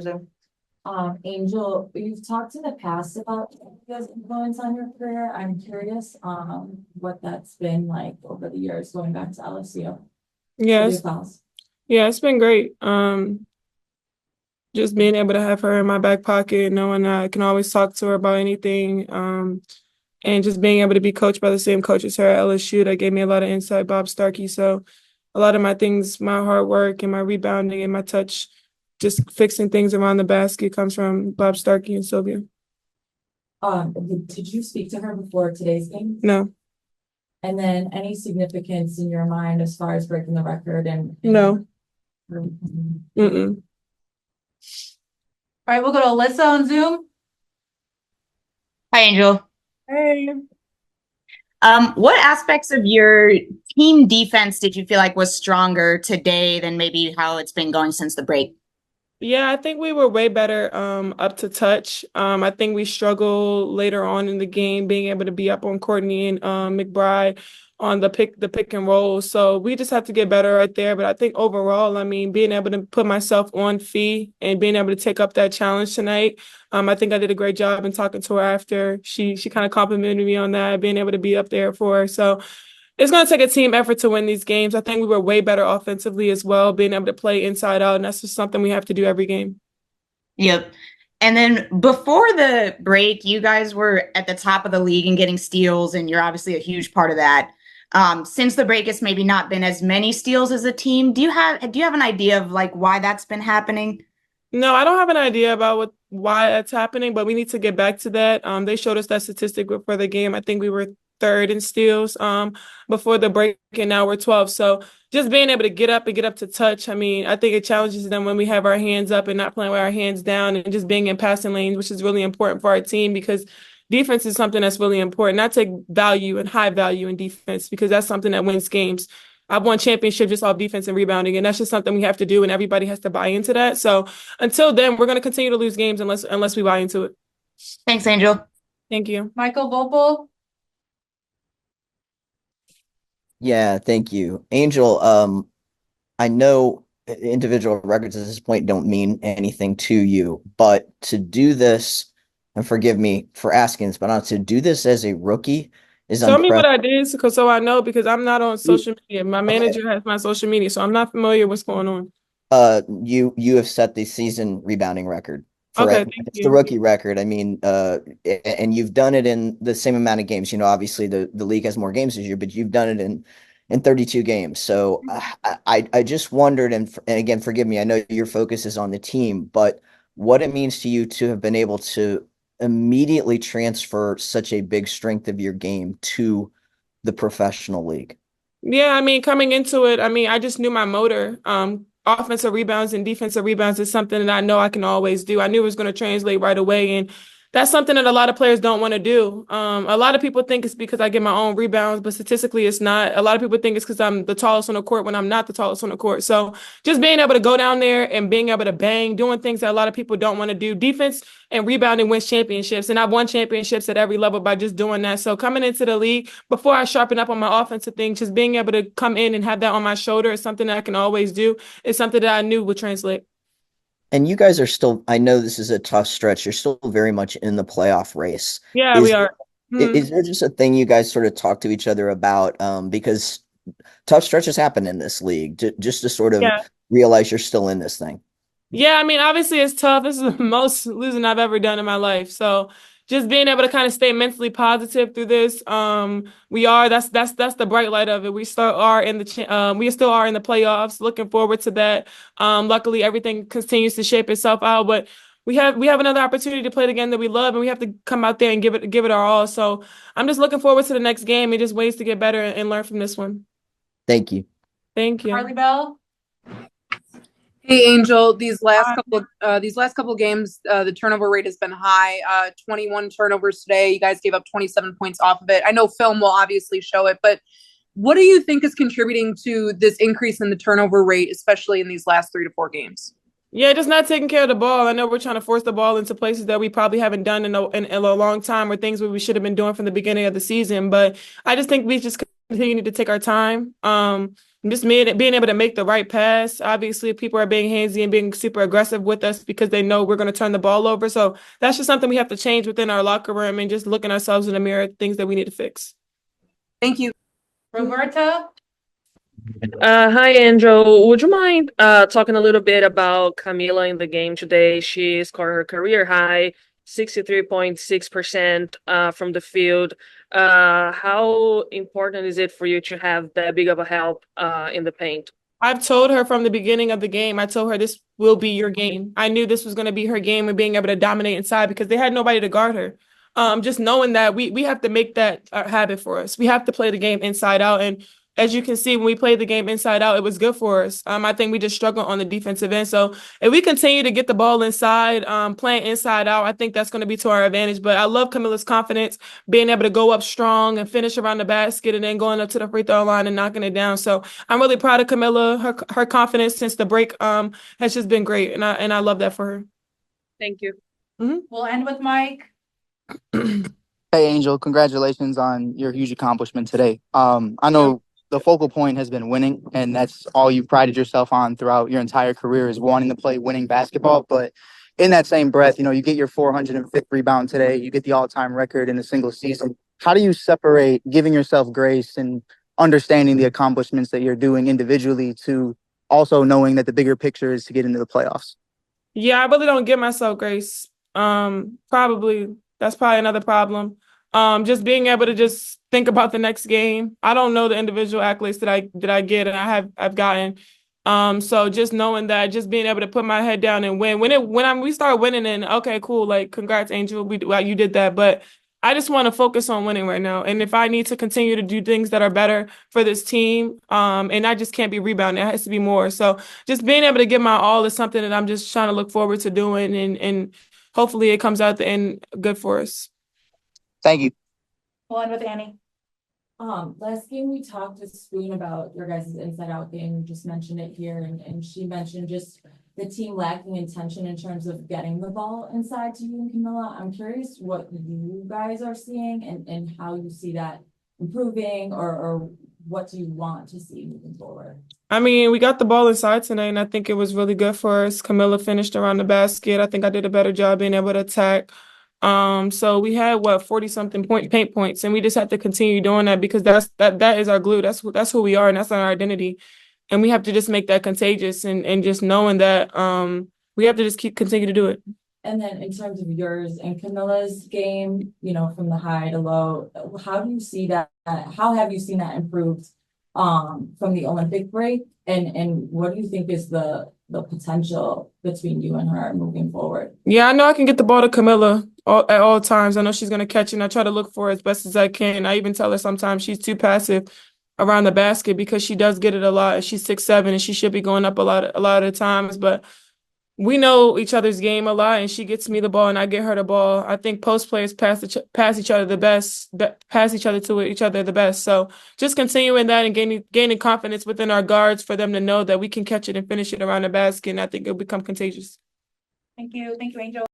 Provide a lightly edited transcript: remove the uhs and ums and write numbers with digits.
Zoom. Angel, you've talked in the past about his influence on your career. I'm curious, what that's been like over the years going back to LSU. Sylvia Yes, Fowles. yeah, it's been great. Just being able to have her in my back pocket, knowing I can always talk to her about anything. And just being able to be coached by the same coach as her at LSU, that gave me a lot of insight, Bob Starkey. So a lot of my things, my hard work and my rebounding and my touch, just fixing things around the basket comes from Bob Starkey and Sylvia. Did you speak to her before today's game? No, And then any significance in your mind as far as breaking the record no, or- mm-mm. All right, we'll go to Alyssa on Zoom. Hi, Angel. Hey. What aspects of your team defense did you feel like was stronger today than maybe how it's been going since the break? Yeah, I think we were way better up to touch. I think we struggled later on in the game being able to be up on Courtney and McBride on the pick and roll. So we just have to get better right there. But I think overall, I mean, being able to put myself on fee and being able to take up that challenge tonight, I think I did a great job in talking to her after. She kind of complimented me on that, being able to be up there for her. So it's going to take a team effort to win these games. I think we were way better offensively as well, being able to play inside out, and that's just something we have to do every game. Yep. And then before the break, you guys were at the top of the league and getting steals, and you're obviously a huge part of that. Since the break, it's maybe not been as many steals as a team. Do you have an idea of like why that's been happening? No, I don't have an idea about why that's happening, but we need to get back to that. They showed us that statistic before the game. I think we were third in steals before the break, and now we're 12. So just being able to get up and get up to touch, I mean, I think it challenges them when we have our hands up and not playing with our hands down and just being in passing lanes, which is really important for our team because defense is something that's really important. I take value and high value in defense because that's something that wins games. I've won championships just off defense and rebounding, and that's just something we have to do, and everybody has to buy into that. So until then, we're going to continue to lose games unless we buy into it. Thanks, Angel. Thank you. Michael Vopel. Yeah, thank you. Angel, I know individual records at this point don't mean anything to you, but to do this, and forgive me for asking this, but not to do this as a rookie is Tell me what unprecedented. I did so I know because I'm not on social media. My Okay. manager has my social media, so I'm not familiar what's going on. You have set the season rebounding record for Okay, it. thank It's the you. rookie record. I mean, and you've done it in the same amount of games. You know, obviously the league has more games this year, but you've done it in 32 games. So I just wondered, and again, forgive me, I know your focus is on the team, but what it means to you to have been able to immediately transfer such a big strength of your game to the professional league. Yeah, I mean, coming into it, I mean, I just knew my motor. Offensive rebounds and defensive rebounds is something that I know I can always do. I knew it was going to translate right away, and that's something that a lot of players don't want to do. A lot of people think it's because I get my own rebounds, but statistically, it's not. A lot of people think it's because I'm the tallest on the court when I'm not the tallest on the court. So just being able to go down there and being able to bang, doing things that a lot of people don't want to do. Defense and rebounding wins championships. And I've won championships at every level by just doing that. So coming into the league, before I sharpen up on my offensive thing, just being able to come in and have that on my shoulder is something that I can always do. It's something that I knew would translate. And you guys are still, I know this is a tough stretch. You're still very much in the playoff race. Yeah, we Is are. is there just a thing you guys sort of talk to each other about? Because tough stretches happen in this league, just to sort of Yeah. realize you're still in this thing. Yeah, I mean, obviously it's tough. This is the most losing I've ever done in my life. So just being able to kind of stay mentally positive through this. That's the bright light of it. We still are in the playoffs. Looking forward to that. Luckily everything continues to shape itself out, but we have another opportunity to play the game that we love, and we have to come out there and give it our all. So I'm just looking forward to the next game and just ways to get better and learn from this one. Thank you. Thank you. Carly Bell. Hey Angel, these last couple games, the turnover rate has been high. 21 turnovers today. You guys gave up 27 points off of it. I know film will obviously show it, but what do you think is contributing to this increase in the turnover rate, especially in these last 3 to 4 games? Yeah, just not taking care of the ball. I know we're trying to force the ball into places that we probably haven't done in a long time, or things we should have been doing from the beginning of the season. But I just think we just continue to take our time. just being able to make the right pass. Obviously, people are being handsy and being super aggressive with us because they know we're going to turn the ball over. So that's just something we have to change within our locker room and just looking ourselves in the mirror, things that we need to fix. Thank you. Roberta? Hi, Angel. Would you mind talking a little bit about Camila in the game today? She scored her career high, 63.6% from the field. How important is it for you to have that big of a help in the paint? I've told her from the beginning of the game, I told her this will be your game. I knew this was going to be her game and being able to dominate inside because they had nobody to guard her. Just knowing that we have to make that a habit for us. We have to play the game inside out. And as you can see, when we played the game inside out, it was good for us. I think we just struggled on the defensive end. So if we continue to get the ball inside, playing inside out, I think that's going to be to our advantage. But I love Camilla's confidence, being able to go up strong and finish around the basket and then going up to the free throw line and knocking it down. So I'm really proud of Camilla. Her confidence since the break has just been great. And I love that for her. Thank you. We'll end with Mike. Hey, Angel, congratulations on your huge accomplishment today. I know the focal point has been winning, and that's all you've prided yourself on throughout your entire career is wanting to play winning basketball. But in that same breath, you get your 405th rebound today. You get the all-time record in a single season. How do you separate giving yourself grace and understanding the accomplishments that you're doing individually to also knowing that the bigger picture is to get into the playoffs? Yeah, I really don't give myself grace. That's probably another problem. Just being able to just think about the next game. I don't know the individual accolades that I get and I've gotten. So just knowing that, just being able to put my head down and win. We start winning, then okay, cool. Like, congrats, Angel. You did that. But I just want to focus on winning right now. And if I need to continue to do things that are better for this team, and I just can't be rebounding, it has to be more. So just being able to give my all is something that I'm just trying to look forward to doing, and hopefully it comes out the end good for us. Thank you. We'll end with Annie. Last game we talked to Spoon about your guys' inside out game. You just mentioned it here, and she mentioned just the team lacking intention in terms of getting the ball inside to you and Camilla. I'm curious what you guys are seeing and how you see that improving, or what do you want to see moving forward? I mean, we got the ball inside tonight, and I think it was really good for us. Camilla finished around the basket. I think I did a better job being able to attack. So we had 40-something paint points, and we just have to continue doing that because that is our glue. That's who we are, and that's our identity. And we have to just make that contagious and just knowing that we have to just continue to do it. And then in terms of yours and Camilla's game, from the high to low, how do you see that? How have you seen that improved from the Olympic break? And what do you think is the potential between you and her moving forward? Yeah, I know I can get the ball to Camilla at all times. I know she's going to catch it, and I try to look for it as best as I can. I even tell her sometimes she's too passive around the basket because she does get it a lot. She's 6'7", and she should be going up a lot of the times. But we know each other's game a lot, and she gets me the ball, and I get her the ball. I think post players pass each other the best, pass each other to each other the best. So just continuing that and gaining confidence within our guards for them to know that we can catch it and finish it around the basket, and I think it'll become contagious. Thank you. Thank you, Angel.